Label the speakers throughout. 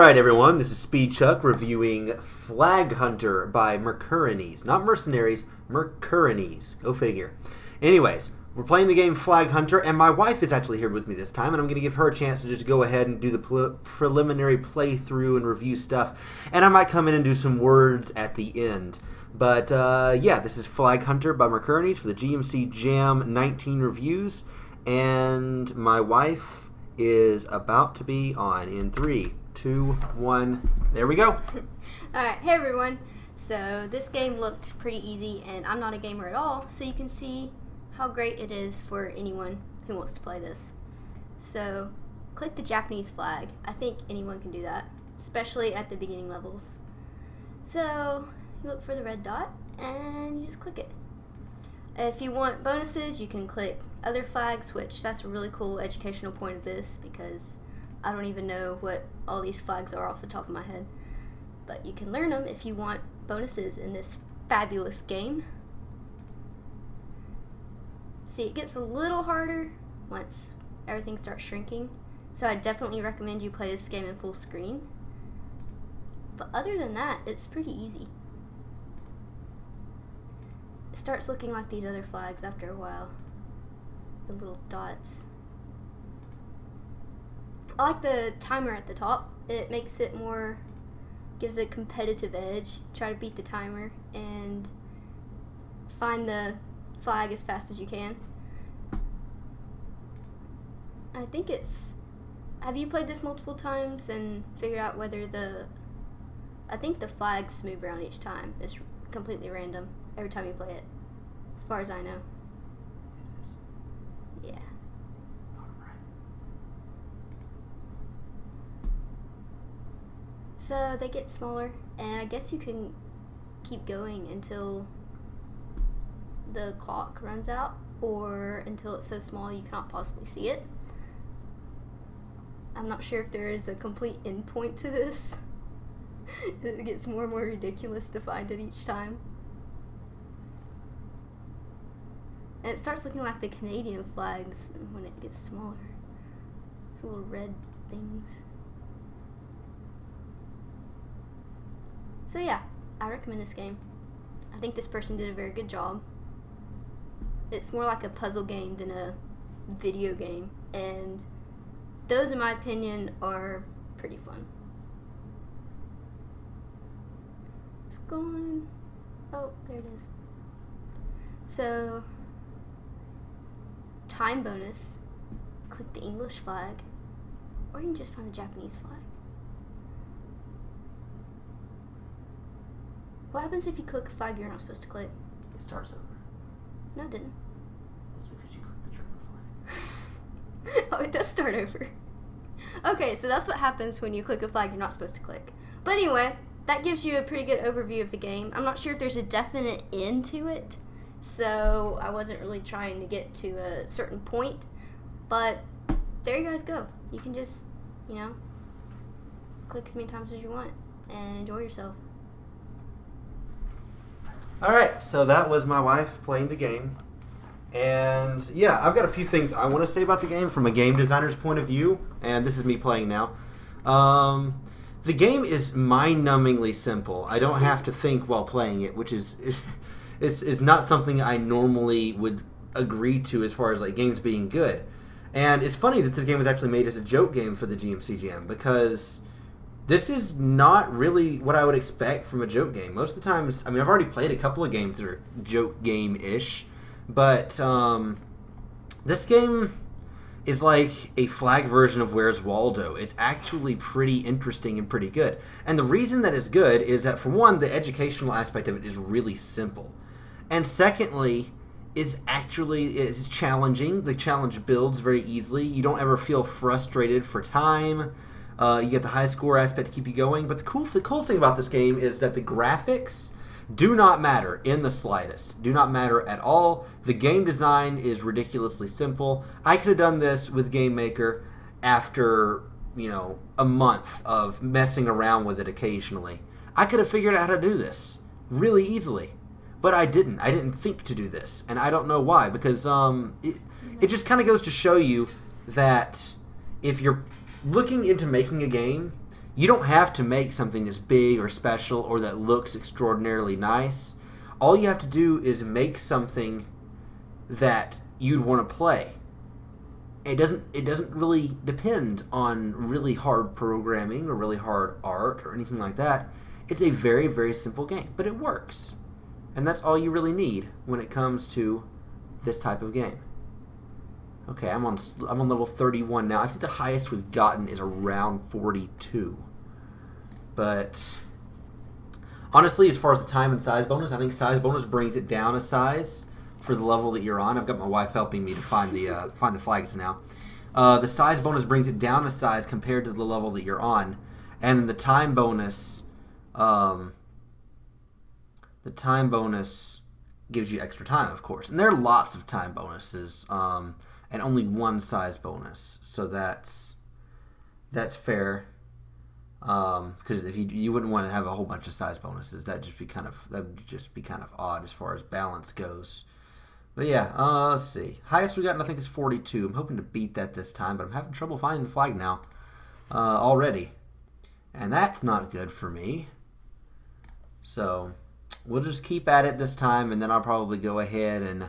Speaker 1: Alright everyone, this is Speed Chuck reviewing Flag Hunter by Mercurinis. Not Mercenaries, Mercurinis. Go figure. Anyways, we're playing the game Flag Hunter, and my wife is actually here with me this time, and I'm going to give her a chance to just go ahead and do the preliminary playthrough and review stuff, and I might come in and do some words at the end. But yeah, this is Flag Hunter by Mercurinis for the GMCJAM19 reviews, and my wife is about to be on in 3, 2, 1. There we go.
Speaker 2: Alright, hey everyone. So this game looked pretty easy, and I'm not a gamer at all, so you can see how great it is for anyone who wants to play this. So click the Japanese flag. I think anyone can do that, especially at the beginning levels. So you look for the red dot and you just click it. If you want bonuses, you can click other flags, which that's a really cool educational point of this because I don't even know what all these flags are off the top of my head. But you can learn them if you want bonuses in this fabulous game. See, it gets a little harder once everything starts shrinking. So I definitely recommend you play this game in full screen. But other than that, it's pretty easy. It starts looking like these other flags after a while. The little dots. I like the timer at the top. It makes it more, gives a competitive edge. Try to beat the timer and find the flag as fast as you can. I think it's, have you played this multiple times and figured out whether I think the flags move around each time. It's completely random every time you play it, as far as I know. Yeah. So they get smaller, and I guess you can keep going until the clock runs out, or until it's so small you cannot possibly see it. I'm not sure if there is a complete endpoint to this. It gets more and more ridiculous to find it each time. And it starts looking like the Canadian flags when it gets smaller. Those little red things. So yeah, I recommend this game. I think this person did a very good job. It's more like a puzzle game than a video game, and those, in my opinion, are pretty fun. It's going... Oh, there it is. So, time bonus, click the English flag, or you can just find the Japanese flag. What happens if you click a flag you're not supposed to click?
Speaker 1: It starts over.
Speaker 2: No, it didn't.
Speaker 1: That's because you clicked the German flag.
Speaker 2: Oh, it does start over. Okay, so that's what happens when you click a flag you're not supposed to click. But anyway, that gives you a pretty good overview of the game. I'm not sure if there's a definite end to it, so I wasn't really trying to get to a certain point. But there you guys go. You can just, click as many times as you want and enjoy yourself.
Speaker 1: Alright, so that was my wife playing the game. And yeah, I've got a few things I want to say about the game from a game designer's point of view, and this is me playing now. The game is mind-numbingly simple. I don't have to think while playing it, which is not something I normally would agree to as far as like games being good. And it's funny that this game was actually made as a joke game for the GMCJAM, because this is not really what I would expect from a joke game. Most of the times, I mean, I've already played a couple of games that are joke game-ish, but this game is like a flag version of Where's Waldo. It's actually pretty interesting and pretty good. And the reason that it's good is that, for one, the educational aspect of it is really simple. And secondly, is challenging. The challenge builds very easily. You don't ever feel frustrated for time. You get the high score aspect to keep you going. But the coolest thing about this game is that the graphics do not matter in the slightest. Do not matter at all. The game design is ridiculously simple. I could have done this with Game Maker after, a month of messing around with it occasionally. I could have figured out how to do this really easily. But I didn't. I didn't think to do this. And I don't know why. Because it just kind of goes to show you that if you're looking into making a game, You don't have to make something that's big or special or that looks extraordinarily nice. All you have to do is make something that you'd want to play. It doesn't really depend on really hard programming or really hard art or anything like that. It's a very, very simple game, but it works. And that's all you really need when it comes to this type of game. Okay, I'm on level 31 now. I think the highest we've gotten is around 42. But honestly, as far as the time and size bonus, I think size bonus brings it down a size for the level that you're on. I've got my wife helping me to find the flags now. The size bonus brings it down a size compared to the level that you're on, and then the time bonus gives you extra time, of course. And there are lots of time bonuses, and only one size bonus, so that's fair. Because if you wouldn't want to have a whole bunch of size bonuses, that would just be kind of odd as far as balance goes. But yeah, let's see. Highest we gotten I think is 42. I'm hoping to beat that this time, but I'm having trouble finding the flag now already, and that's not good for me. So we'll just keep at it this time, and then I'll probably go ahead and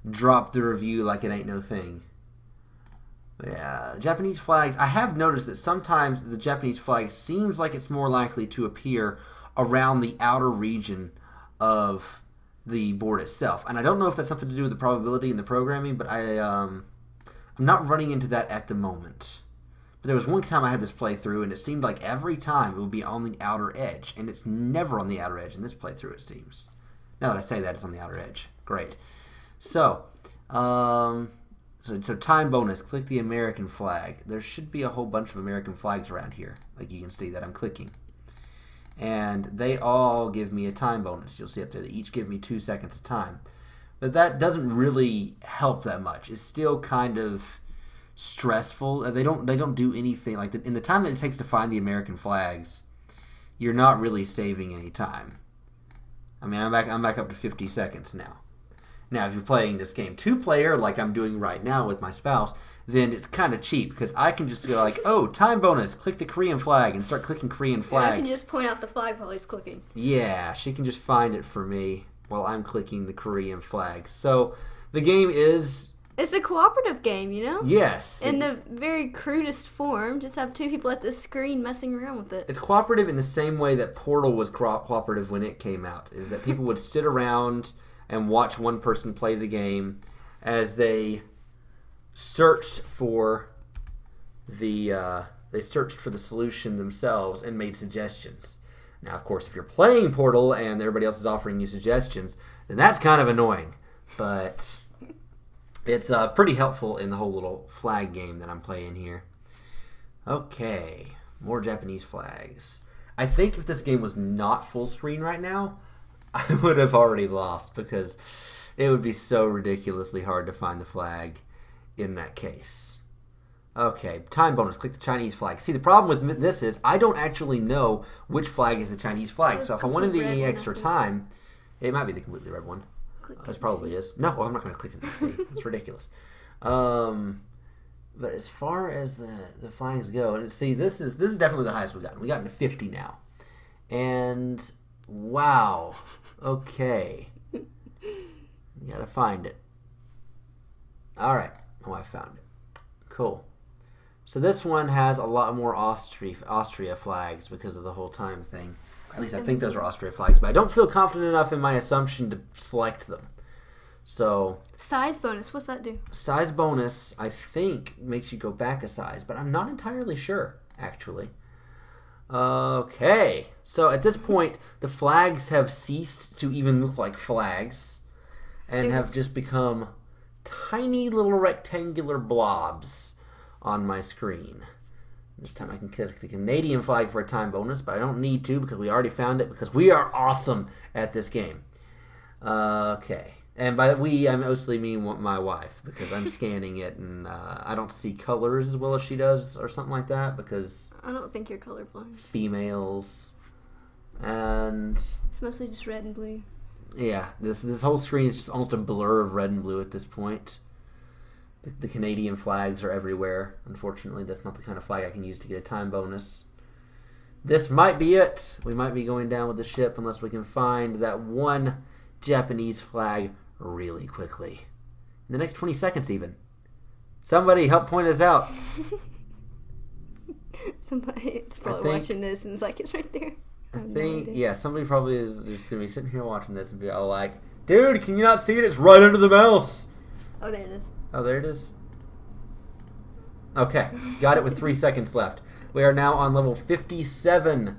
Speaker 1: drop the review like it ain't no thing. Yeah, Japanese flags. I have noticed that sometimes the Japanese flag seems like it's more likely to appear around the outer region of the board itself. And I don't know if that's something to do with the probability in the programming, but I'm not running into that at the moment. But there was one time I had this playthrough, and it seemed like every time it would be on the outer edge, and it's never on the outer edge in this playthrough, it seems. Now that I say that, it's on the outer edge. Great. So time bonus, click the American flag. There should be a whole bunch of American flags around here, like you can see that I'm clicking. And they all give me a time bonus. You'll see up there, they each give me 2 seconds of time. But that doesn't really help that much. It's still kind of stressful. They don't do anything like that. In the time that it takes to find the American flags, you're not really saving any time. I mean, I'm back up to 50 seconds now. Now, if you're playing this game 2-player, like I'm doing right now with my spouse, then it's kind of cheap because I can just go like, oh, time bonus, click the Korean flag, and start clicking Korean flags.
Speaker 2: Yeah, I can just point out the flag while he's clicking.
Speaker 1: Yeah, she can just find it for me while I'm clicking the Korean flag. So the game is...
Speaker 2: It's a cooperative game, you know?
Speaker 1: Yes.
Speaker 2: In the very crudest form, just have two people at the screen messing around with it.
Speaker 1: It's cooperative in the same way that Portal was cooperative when it came out, is that people would sit around and watch one person play the game as they searched for the solution themselves and made suggestions. Now, of course, if you're playing Portal and everybody else is offering you suggestions, then that's kind of annoying. But it's pretty helpful in the whole little flag game that I'm playing here. Okay, more Japanese flags. I think if this game was not full screen right now, I would have already lost because it would be so ridiculously hard to find the flag in that case. Okay, time bonus. Click the Chinese flag. See, the problem with this is I don't actually know which flag is the Chinese flag. So if I wanted any extra time, it might be the completely red one. This probably is. No, I'm not going to click it and see. It's ridiculous. But as far as the flags go, and see, this is definitely the highest we've gotten. We've gotten to 50 now. And wow. Okay. You got to find it. All right. Oh, I found it. Cool. So this one has a lot more Austria flags because of the whole time thing. At least I think those are Austria flags, but I don't feel confident enough in my assumption to select them. So
Speaker 2: size bonus, what's that do?
Speaker 1: Size bonus, I think, makes you go back a size, but I'm not entirely sure, actually. Okay, so at this point, the flags have ceased to even look like flags and have just become tiny little rectangular blobs on my screen. This time I can click the Canadian flag for a time bonus, but I don't need to because we already found it because we are awesome at this game. Okay. And by we, I mostly mean my wife because I'm scanning it and I don't see colors as well as she does or something like that because...
Speaker 2: I don't think you're colorblind.
Speaker 1: Females. And...
Speaker 2: It's mostly just red and blue.
Speaker 1: Yeah. This whole screen is just almost a blur of red and blue at this point. The Canadian flags are everywhere. Unfortunately, that's not the kind of flag I can use to get a time bonus. This might be it. We might be going down with the ship unless we can find that one Japanese flag really quickly. In the next 20 seconds even. Somebody help point us out.
Speaker 2: Somebody's probably watching this and it's like, it's right there.
Speaker 1: I think, yeah, somebody probably is just going to be sitting here watching this and be all like, dude, can you not see it? It's right under the mouse.
Speaker 2: Oh, there it is.
Speaker 1: Oh, there it is. Okay, got it with 3 seconds left. We are now on level 57,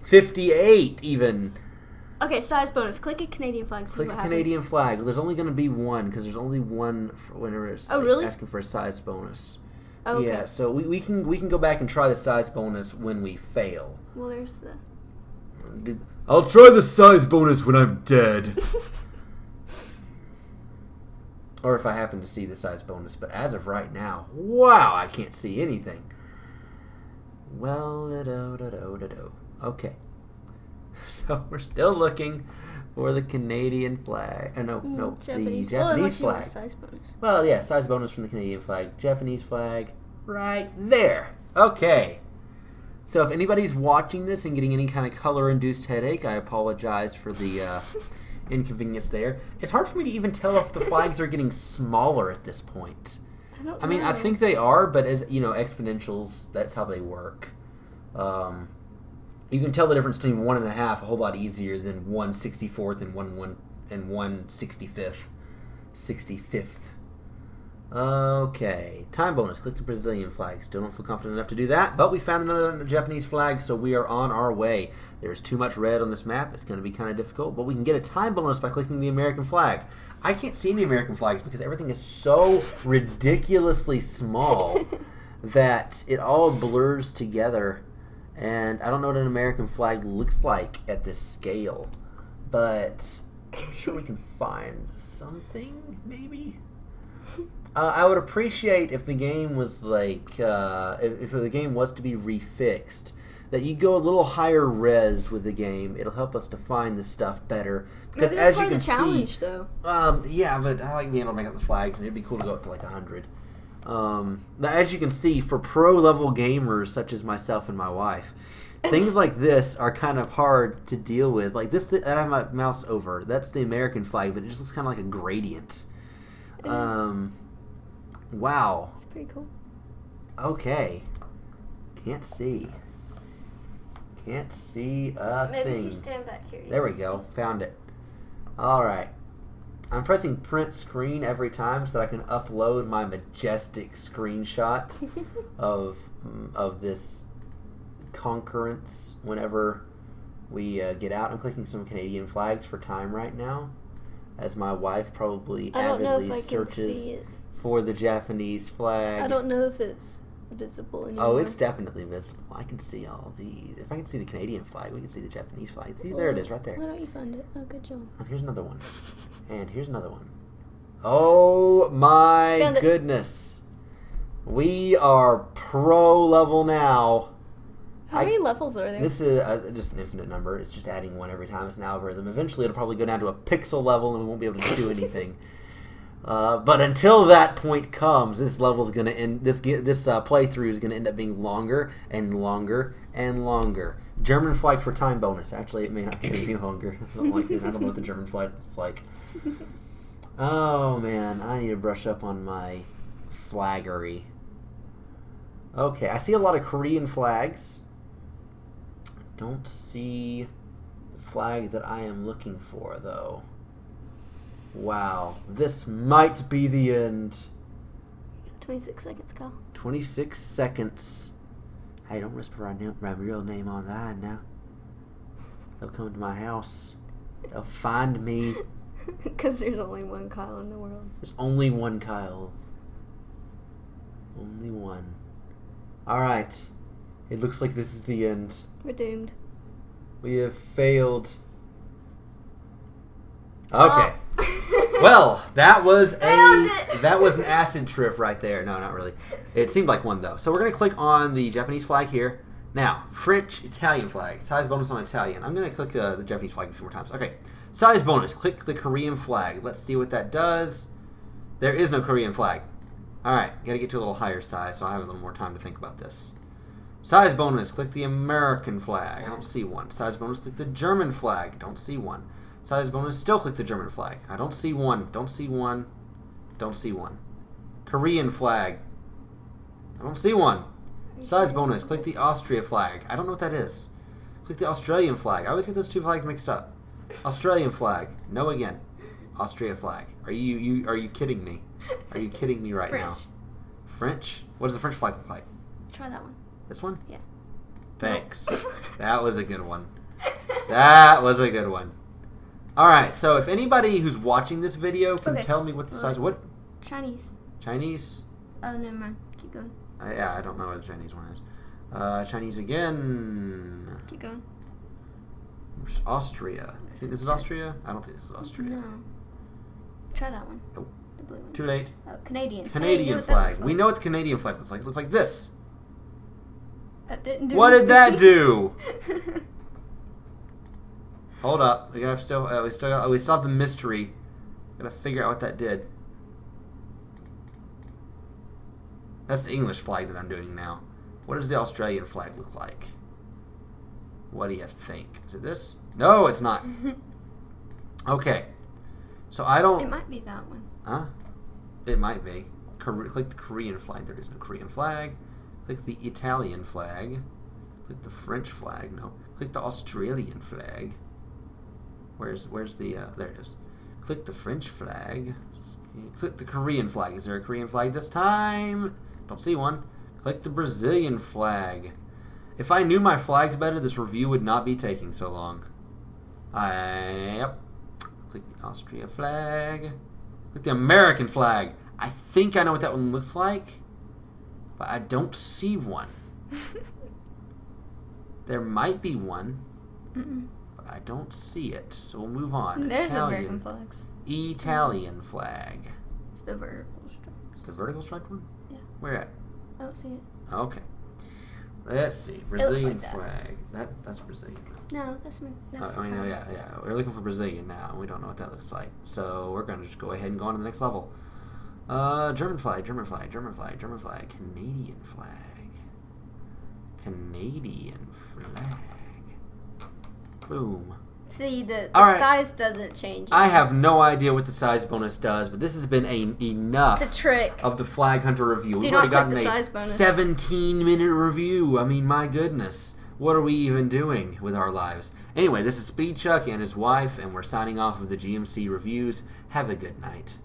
Speaker 1: 58 even.
Speaker 2: Okay, size bonus. Click a Canadian flag.
Speaker 1: Click a Canadian flag. There's only going to be one because there's only one whenever it's
Speaker 2: really?
Speaker 1: asking for a size bonus.
Speaker 2: Oh, okay.
Speaker 1: Yeah, so we can go back and try the size bonus when we fail.
Speaker 2: Well, there's the...
Speaker 1: I'll try the size bonus when I'm dead. Or if I happen to see the size bonus. But as of right now, wow, I can't see anything. Well, okay. So we're still looking for the Canadian flag. No,
Speaker 2: Japanese.
Speaker 1: the Japanese
Speaker 2: well,
Speaker 1: flag.
Speaker 2: Size bonus.
Speaker 1: Well, yeah, size bonus from the Canadian flag. Japanese flag, right there. Okay. So if anybody's watching this and getting any kind of color-induced headache, I apologize for the inconvenience there. It's hard for me to even tell if the flags are getting smaller at this point.
Speaker 2: I mean,
Speaker 1: I think they are, but as you know, exponentials, that's how they work. You can tell the difference between 1.5 a whole lot easier than 1/64th and 1/65th. 65th. Okay. Time bonus. Click the Brazilian flag. Still don't feel confident enough to do that, but we found another Japanese flag, so we are on our way. There's too much red on this map. It's going to be kind of difficult, but we can get a time bonus by clicking the American flag. I can't see any American flags because everything is so ridiculously small that it all blurs together. And I don't know what an American flag looks like at this scale, but I'm sure we can find something, maybe? I would appreciate if the game was like, if the game was to be refixed, that you go a little higher res with the game. It'll help us to find the stuff better.
Speaker 2: Because as you can see, challenge, though.
Speaker 1: Yeah, but I like being able to make up the flags, and it'd be cool to go up to like 100. But as you can see, for pro-level gamers such as myself and my wife, things like this are kind of hard to deal with. Like this, I have my mouse over. That's the American flag, but it just looks kind of like a gradient. Wow.
Speaker 2: It's pretty cool.
Speaker 1: Okay. Can't see. Can't see a thing.
Speaker 2: Maybe if you stand back here.
Speaker 1: There we go. Found it. All right. I'm pressing print screen every time so that I can upload my majestic screenshot of this concurrence whenever we get out. I'm clicking some Canadian flags for time right now, as my wife probably avidly searches for the Japanese flag.
Speaker 2: I don't know if it's visible anymore.
Speaker 1: Oh, it's definitely visible. I can see all these. If I can see the Canadian flag, we can see the Japanese flag. See, there it is, right there.
Speaker 2: Why don't you find it? Oh, good job.
Speaker 1: Oh, here's another one. And here's another one. Oh my goodness. We are pro level now.
Speaker 2: How many levels are there?
Speaker 1: This is just an infinite number. It's just adding one every time. It's an algorithm. Eventually it'll probably go down to a pixel level and we won't be able to do anything. But until that point comes, this level's going to end. This playthrough is going to end up being longer and longer and longer. German flag for time bonus. Actually, it may not be any longer. I don't like it. I don't know what the German flag is like. Oh man, I need to brush up on my flaggery. Okay, I see a lot of Korean flags. Don't see the flag that I am looking for though. Wow, this might be the end.
Speaker 2: 26 seconds, Kyle.
Speaker 1: 26 seconds. Hey, don't whisper my real name online now. They'll come to my house. They'll find me.
Speaker 2: Because there's only one Kyle in the world.
Speaker 1: There's only one Kyle. Only one. Alright. It looks like this is the end.
Speaker 2: We're doomed.
Speaker 1: We have failed. Okay. Well, that was an acid trip right there. No, not really. It seemed like one though. So we're gonna click on the Japanese flag here. Now, French, Italian flag. Size bonus on Italian. I'm gonna click the Japanese flag a few more times. Okay. Size bonus. Click the Korean flag. Let's see what that does. There is no Korean flag. All right. Got to get to a little higher size, so I have a little more time to think about this. Size bonus, click the American flag. I don't see one. Size bonus, click the German flag. Don't see one. Size bonus, still click the German flag. I don't see one. Don't see one. Don't see one. Korean flag. I don't see one. Size bonus, click the Austria flag. I don't know what that is. Click the Australian flag. I always get those two flags mixed up. Australian flag. No again. Austria flag. Are you kidding me? Are you kidding me right now? French? What does the French flag look like?
Speaker 2: Try that one.
Speaker 1: This one?
Speaker 2: Yeah.
Speaker 1: Thanks. That was a good one. That was a good one. Alright, so if anybody who's watching this video can tell me what the size... What?
Speaker 2: Chinese.
Speaker 1: Chinese?
Speaker 2: Oh, never mind. Keep going.
Speaker 1: Yeah, I don't know what the Chinese one is. Chinese again.
Speaker 2: Keep going.
Speaker 1: Austria. Think this is Austria? I don't think this is Austria.
Speaker 2: No. Try that one.
Speaker 1: Nope.
Speaker 2: The blue one.
Speaker 1: Too late.
Speaker 2: Oh, Canadian.
Speaker 1: Canadian flag. We know what the Canadian flag looks like. It looks like this.
Speaker 2: That didn't do
Speaker 1: What did that
Speaker 2: anything.
Speaker 1: do? Hold up. We still have the mystery. Gotta figure out what that did. That's the English flag that I'm doing now. What does the Australian flag look like? What do you think? Is it this? No, it's not. Okay. So I don't...
Speaker 2: It might be that one.
Speaker 1: Huh? It might be. Click the Korean flag. There is no Korean flag. Click the Italian flag. Click the French flag. No. Click the Australian flag. Where's the... there it is. Click the French flag. Click the Korean flag. Is there a Korean flag this time? Don't see one. Click the Brazilian flag. If I knew my flags better, this review would not be taking so long. Yep. Click the Austria flag. Click the American flag. I think I know what that one looks like, but I don't see one. There might be one, but I don't see it. So we'll move on.
Speaker 2: There's American flags.
Speaker 1: Italian flag.
Speaker 2: It's the vertical stripe.
Speaker 1: It's the vertical striped one?
Speaker 2: Yeah.
Speaker 1: Where at?
Speaker 2: I don't see it.
Speaker 1: Okay. Let's see. Brazilian
Speaker 2: like
Speaker 1: flag. That's Brazilian.
Speaker 2: No, that's me. That's
Speaker 1: yeah. We're looking for Brazilian now. We don't know what that looks like. So we're going to just go ahead and go on to the next level. German flag, German flag, German flag, German flag, Canadian flag. Canadian flag. Boom.
Speaker 2: See, the
Speaker 1: right.
Speaker 2: size doesn't change.
Speaker 1: I have no idea what the size bonus does, but this has been enough.
Speaker 2: It's a trick.
Speaker 1: Of the Flag Hunter review.
Speaker 2: Do
Speaker 1: We've
Speaker 2: not
Speaker 1: already
Speaker 2: click
Speaker 1: gotten
Speaker 2: the
Speaker 1: a
Speaker 2: size bonus.
Speaker 1: 17-minute review. I mean, my goodness. What are we even doing with our lives? Anyway, this is Speed Chuck and his wife, and we're signing off of the GMC reviews. Have a good night.